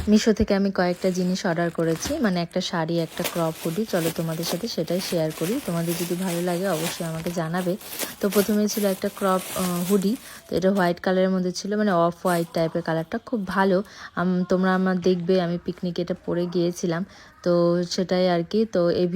মিশো থেকে আমি কয়েকটা জিনিস অর্ডার করেছি, মানে একটা শাড়ি, একটা ক্রপ হুডি। চলো তোমাদের সাথে সেটাই শেয়ার করি। তোমাদের যদি ভালো লাগে অবশ্যই আমাকে জানাবে। তো প্রথমে ছিল একটা ক্রপ হুডি। তো এটা হোয়াইট কালারের মধ্যে ছিল, মানে অফ হোয়াইট টাইপের কালারটা, খুব ভালো। তোমরা আমার দেখবে, আমি পিকনিকে এটা পরে গিয়েছিলাম, তো সেটাই আর কি। তো এই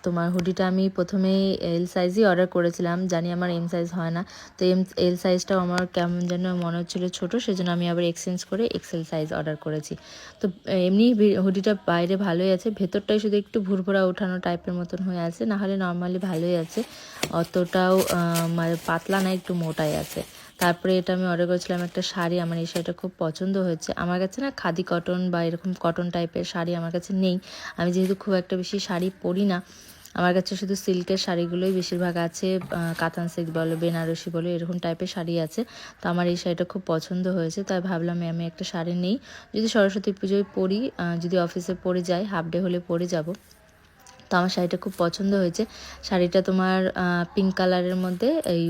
তোমার হুডিটা আমি প্রথমে এল সাইজই অর্ডার করেছিলাম, জানি আমার এম সাইজ হয় না। তো এল সাইজটাও আমার কেমন যেন মনে হচ্ছিলো ছোটো, সেজন্য আমি আবার এক্সচেঞ্জ করে এক্সেল সাইজ অর্ডার করেছি। তো এমনি হুডিটা বাইরে ভালোই আছে, ভেতরটাই শুধু একটু ভুরভুরা ওঠানো টাইপের মতন হয়ে আছে, নাহলে নর্মালি ভালোই আছে, অতটাও মানে পাতলা না, একটু মোটাই আছে। তারপরে এটা আমি অর্ডার করেছিলাম একটা শাড়ি। আমার এই শাড়িটা খুব পছন্দ হয়েছে। আমার কাছে না খাদি কটন বা এরকম কটন টাইপের শাড়ি আমার কাছে নেই। আমি যেহেতু খুব একটা বেশি শাড়ি পরি না, আমার কাছে শুধু সিল্কের শাড়িগুলোই বেশিরভাগ আছে, কাতান সিল্ক বলো, বেনারসি বলো, এরকম টাইপের শাড়ি আছে। তো আমার এই শাড়িটা খুব পছন্দ হয়েছে, তাই ভাবলাম আমি একটা শাড়ি নেই, যদি সরস্বতী পুজোয় পরি, যদি অফিসে পরে যাই, হাফ ডে হলে পরে যাব। তো আমার শাড়িটা খুব পছন্দ হয়েছে। শাড়িটা তোমার পিঙ্ক কালারের মধ্যে এই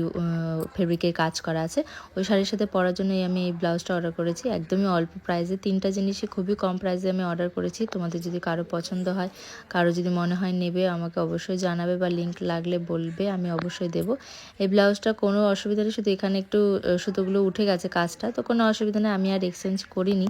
ফেব্রিকের কাজ করা আছে। ওই শাড়ির সাথে পরার জন্যই আমি এই ব্লাউজটা অর্ডার করেছি, একদমই অল্প প্রাইসে। 3টা জিনিসই খুবই কম প্রাইসে আমি অর্ডার করেছি। তোমাদের যদি কারো পছন্দ হয়, কারো যদি মনে হয় নেবে, আমাকে অবশ্যই জানাবে, বা লিঙ্ক লাগলে বলবে, আমি অবশ্যই দেবো। এই ব্লাউজটা কোনো অসুবিধা নেই, শুধু এখানে একটু সুতোগুলো উঠে গেছে কাজটা, তো কোনো অসুবিধা নেই, আমি আর এক্সচেঞ্জ করিনি।